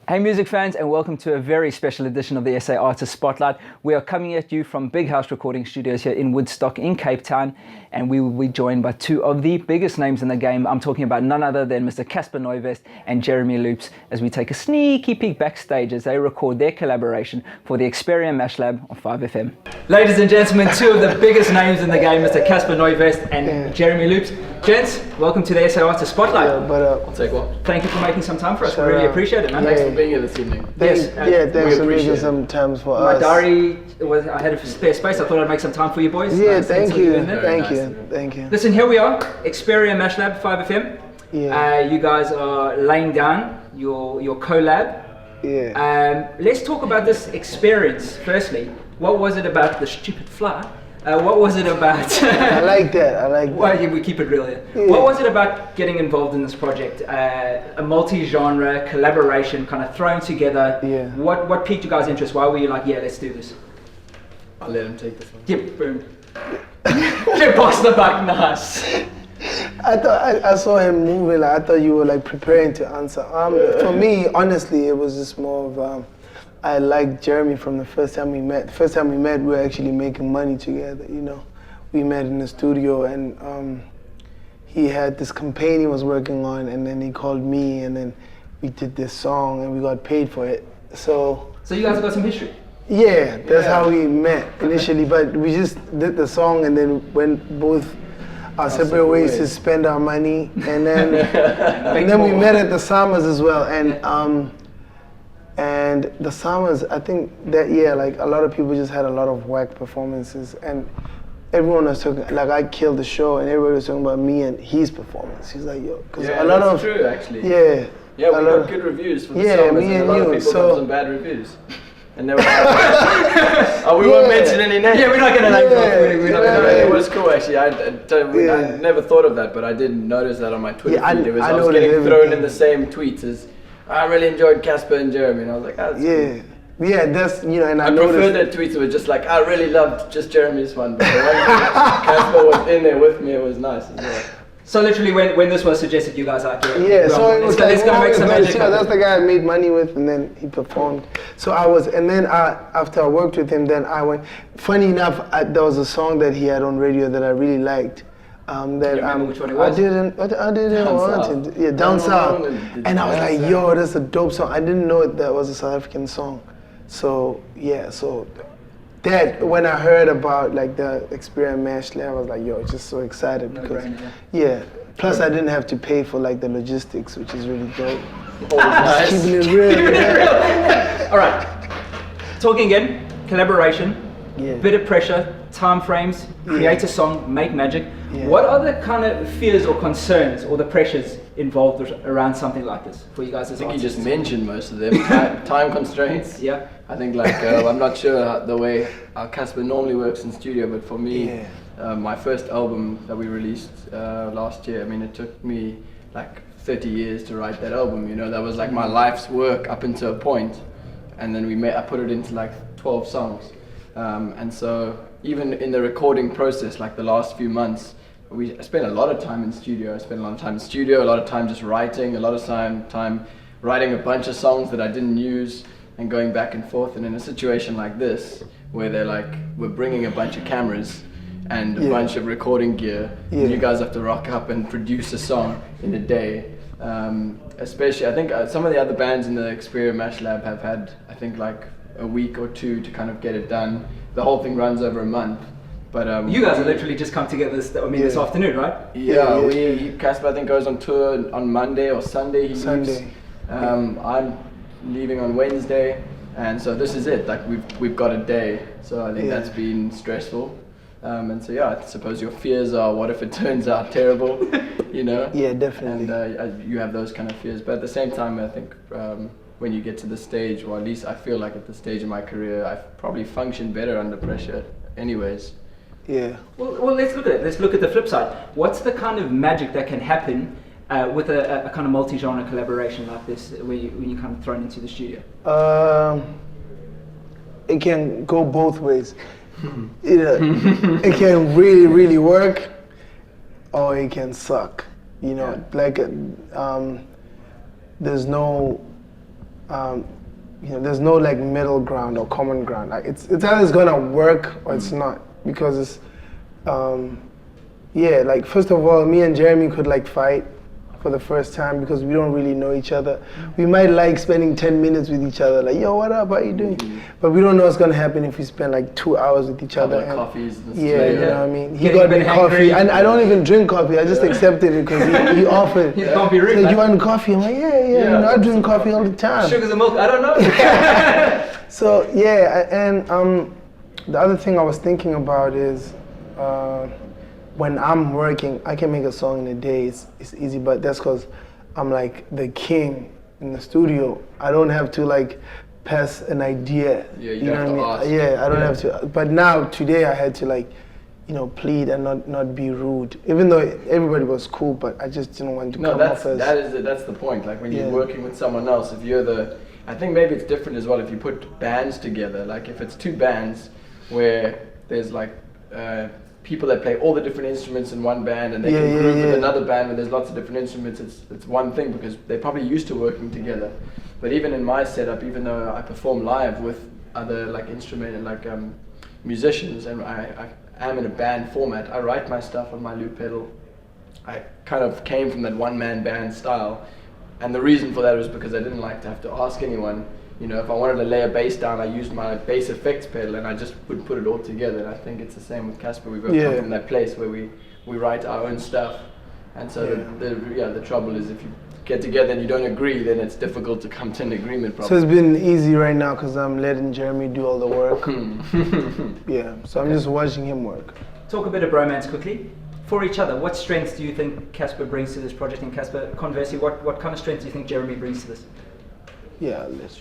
Hey music fans, and welcome to a very special edition of the SA Artist Spotlight. We are coming at you from Big House Recording Studios here in Woodstock in Cape Town, and we will be joined by two of the biggest names in the game. I'm talking about none other than Mr. Casper Nyovest and Jeremy Loops, as we take a sneaky peek backstage as they record their collaboration for the Xperia Mashlab on 5FM. Ladies and gentlemen, two of the biggest names in the game, Mr. Casper Nyovest and Jeremy Loops. Gents, welcome to the SA Artist Spotlight. I'll take one. Thank you for making some time for us. We really appreciate it, man. Thanks for being here this evening. Thanks for making some time for us. My diary I had a spare space. I thought I'd make some time for you boys. Yeah, Thank you. Listen, here we are, Xperia Mashlab 5FM. Yeah. You guys are laying down your collab. Yeah. Let's talk about this experience. Firstly, what was it about the stupid fly? What was it about? I like that. Well, we keep it real here. Yeah. What was it about getting involved in this project? A multi-genre collaboration, kind of thrown together. Yeah. What piqued you guys' interest? Why were you like, yeah, let's do this? I'll let him take this one. Yep, boom. Get box the back, nice. I thought I saw him moving. I thought you were like preparing to answer. For me, honestly, it was just more of. I liked Jeremy from the first time we met. The first time we met, we were actually making money together, you know. We met in the studio and he had this campaign he was working on, and then he called me, and then we did this song and we got paid for it. So you guys have got some history? Yeah, that's how we met initially, but we just did the song and then went both our separate ways to spend our money, and then we met at the Summers as well, and the Summers, I think that year, like a lot of people just had a lot of whack performances, and everyone was talking, like I killed the show, and everybody was talking about me and his performance. He's like, yo, because a lot of true actually. Yeah, we got good reviews for the Summers, me and a lot of people got some bad reviews. And they were we won't mention any names. Yeah, we're not going to name drop. It was cool actually. I never thought of that, but I did notice that on my Twitter feed. I was getting thrown in the same tweets as, I really enjoyed Casper and Jeremy, and I was like, that's cool. Yeah, that's, you know, and I preferred that tweets that were just like, I really loved just Jeremy's one, but the one Casper was in there with me, it was nice as well. So literally when this was suggested, you guys are like, so it was let's go make some magic. So that's the guy I made money with, and then he performed. So after I worked with him, then I went, funny enough, there was a song that he had on radio that I really liked. Which one it was? I didn't want it. Yeah, Down South. And I was like, yo, that's a dope song. I didn't know that was a South African song. So that when I heard about like the Xperia Mashlab, I was like, yo, just so excited because Plus I didn't have to pay for like the logistics, which is really dope. Nice. Keeping it real. All right. Talking again, collaboration. Bit of pressure, time frames, create a song, make magic. What are the kind of fears or concerns or the pressures involved around something like this for you guys as artists? You just mentioned most of them. Time constraints. Yeah. I think like, I'm not sure the way Casper normally works in studio, but for me, my first album that we released last year, I mean, it took me like 30 years to write that album, you know, that was like my life's work up until a point. And then I put it into like 12 songs. And so even in the recording process, like the last few months, I spent a lot of time in studio. I spent a lot of time in studio, a lot of time just writing, a lot of time writing a bunch of songs that I didn't use and going back and forth. And in a situation like this, where they're like, we're bringing a bunch of cameras and a bunch of recording gear, and you guys have to rock up and produce a song in a day. Especially, I think some of the other bands in the Xperia Mashlab have had, I think like a week or two to kind of get it done. The whole thing runs over a month. But you guys have literally just come together this afternoon, right? Casper I think goes on tour on Monday or Sunday. He leaves. I'm leaving on Wednesday, and so this is it. Like we've got a day. So I think that's been stressful. And so I suppose your fears are, what if it turns out terrible, you know? Yeah, definitely. And you have those kind of fears, but at the same time, I think when you get to the stage, or at least I feel like at the stage in my career, I've probably functioned better under pressure anyways. Yeah. Well, let's look at it. Let's look at the flip side. What's the kind of magic that can happen with a kind of multi-genre collaboration like this, when you're kind of thrown into the studio? It can go both ways. It can really, really work, or it can suck. You know, like there's no you know, there's no like middle ground or common ground. Like it's either it's gonna work or it's not, because it's yeah, like first of all, me and Jeremy could like fight for the first time because we don't really know each other. We might like spending 10 minutes with each other, like, yo, what up, how you doing? But we don't know what's gonna happen if we spend like 2 hours with each other. And coffees and yeah, you know what I mean? He Getting got me a bit coffee, hangry. and I don't even drink coffee, I just accepted it because he offered. You can't be rude, Like, man. you want coffee? I'm like, yeah, you know, I drink coffee all the time. Sugars and milk, I don't know. So yeah, and the other thing I was thinking about is when I'm working, I can make a song in a day. It's easy, but that's because I'm like the king in the studio. I don't have to like pass an idea. Yeah, you don't have to ask. Yeah, I don't have to. But now today I had to like, you know, plead and not be rude. Even though everybody was cool, but I just didn't want to come off as. That's the point. Like when you're working with someone else, if you're I think maybe it's different as well if you put bands together. Like if it's two bands where there's like people that play all the different instruments in one band and they can group with another band where there's lots of different instruments, it's one thing because they're probably used to working together. But even in my setup, even though I perform live with other like instrument like musicians, and I am in a band format, I write my stuff on my loop pedal. I kind of came from that one-man band style, and the reason for that was because I didn't like to have to ask anyone. You know, if I wanted to lay a bass down, I used my bass effects pedal and I just would put it all together. And I think it's the same with Casper. We both come from that place where we write our own stuff. And so the trouble is if you get together and you don't agree, then it's difficult to come to an agreement problem. So it's been easy right now because I'm letting Jeremy do all the work. Yeah, so I'm just watching him work. Talk a bit of bromance quickly. For each other, what strengths do you think Casper brings to this project? And Casper, conversely, what kind of strengths do you think Jeremy brings to this? Yeah, let's.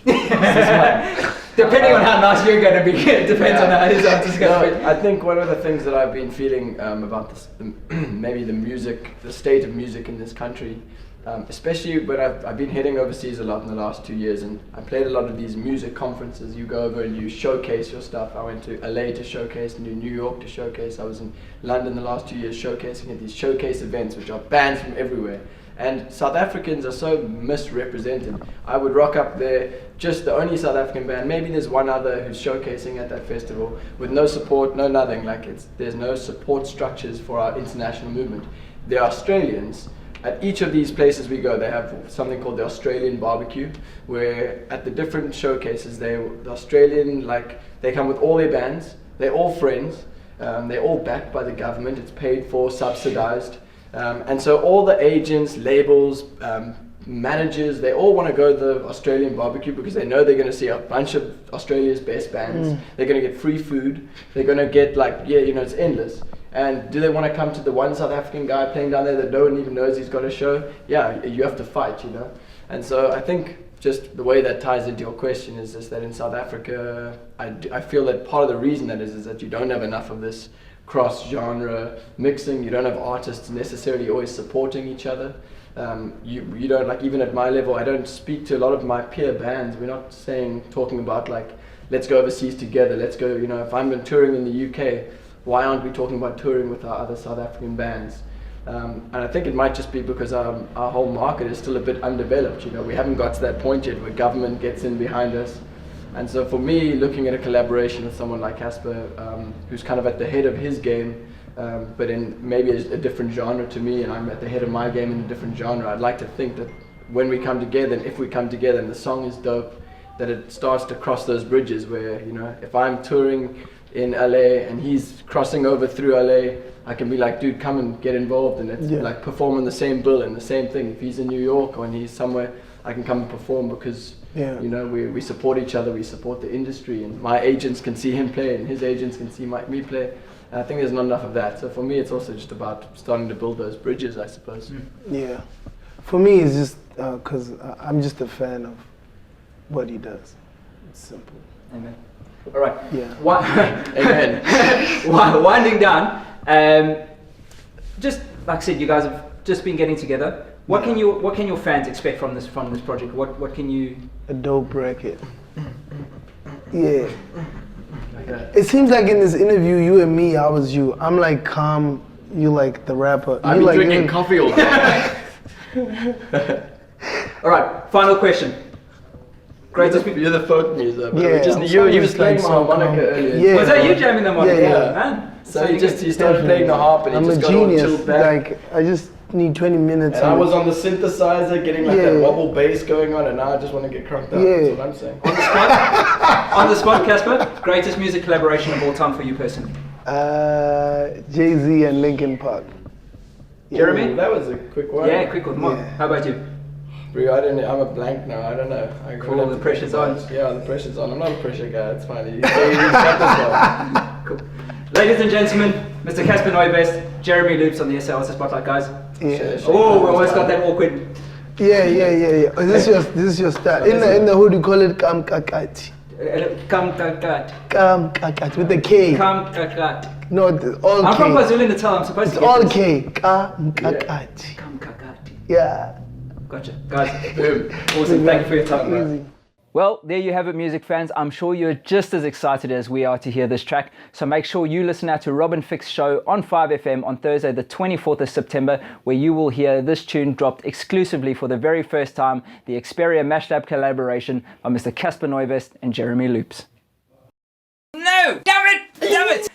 Depending on how nice you're going to be, it depends on how his answer's going to be. I think one of the things that I've been feeling about this, maybe the state of music in this country, especially when I've been heading overseas a lot in the last 2 years, and I played a lot of these music conferences. You go over and you showcase your stuff. I went to LA to showcase, and to New York to showcase. I was in London the last 2 years showcasing at these showcase events, which are bands from everywhere. And South Africans are so misrepresented. I would rock up there, just the only South African band. Maybe there's one other who's showcasing at that festival with no support, no nothing. Like there's no support structures for our international movement. The Australians, at each of these places we go, they have something called the Australian barbecue, where at the different showcases, the Australian, like, they come with all their bands, they're all friends, they're all backed by the government, it's paid for, subsidized. And so all the agents, labels, managers, they all want to go to the Australian barbecue because they know they're going to see a bunch of Australia's best bands. They're going to get free food. They're going to get it's endless. And do they want to come to the one South African guy playing down there that no one even knows he's got a show? Yeah, you have to fight, you know. And so I think just the way that ties into your question is just that in South Africa, I feel that part of the reason that is that you don't have enough of this cross-genre mixing. You don't have artists necessarily always supporting each other. You don't, like, even at my level, I don't speak to a lot of my peer bands. We're not talking about like, let's go overseas together, let's go, you know, if I'm touring in the UK, why aren't we talking about touring with our other South African bands? And I think it might just be because our whole market is still a bit undeveloped, you know, we haven't got to that point yet where government gets in behind us. And so for me, looking at a collaboration with someone like Casper, who's kind of at the head of his game, but in maybe a different genre to me, and I'm at the head of my game in a different genre, I'd like to think that when we come together, and if we come together and the song is dope, that it starts to cross those bridges where, you know, if I'm touring in LA and he's crossing over through LA, I can be like, dude, come and get involved, and it's like perform on the same bill and the same thing. If he's in New York or when he's somewhere, I can come and perform because you know, we support each other, we support the industry, and my agents can see him play and his agents can see me play. And I think there's not enough of that. So for me, it's also just about starting to build those bridges, I suppose. Yeah. For me, it's just because I'm just a fan of what he does. It's simple. Amen. All right. Yeah. Amen. Winding down. Just like I said, you guys have just been getting together. What can your fans expect from this project? What can you? A dope record. Yeah. It seems like in this interview, you and me, I was you. I'm like calm. You like the rapper. I've been drinking coffee all day. All right. Final question. Greatest. You're the folk music. Yeah, He was playing my harmonica earlier. Yeah. Was that you jamming the harmonica? Yeah. Man. So he started playing the harp and he I'm just a got all genius. chilled back. Like I just need 20 minutes. And I was on the synthesizer getting like that wobble bass going on, and now I just want to get crunked up. Yeah. That's what I'm saying. On the spot, Casper. Greatest music collaboration of all time for you personally. Jay-Z and Linkin Park. Jeremy? Ooh, that was a quick one. Yeah, quick one. Yeah. How about you? Bro, I'm a blank now. I don't know. Cool, the pressure's on. Yeah, the pressure's on. I'm not a pressure guy. It's fine. He's got this one. Cool. Ladies and gentlemen, Mr. Casper Nyovest, Jeremy Loops on the SAR Spotlight, guys. Yeah. Oh, we almost got that awkward. Yeah. This is your style. In the hood, you call it kam kakati. Kam kakat. Kam kakati with the K. Kam kakat. No, all I'm K. from KwaZulu Natal. I'm supposed It's to get all this. K. Kam kakati. Kam kakat. Yeah. Gotcha. Guys, boom. Awesome. Thank you for your time, bro. Easy. Well, there you have it, music fans. I'm sure you're just as excited as we are to hear this track. So make sure you listen out to Robin Fick's show on 5FM on Thursday, the 24th of September, where you will hear this tune dropped exclusively for the very first time, the Xperia Mashlab collaboration by Mr. Casper Nyovest and Jeremy Loops. No! Damn it! Damn it!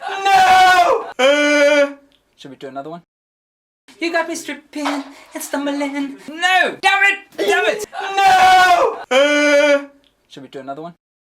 No! Should we do another one? You got me stripping and stumbling. No! Damn it! Damn it! No! Should we do another one?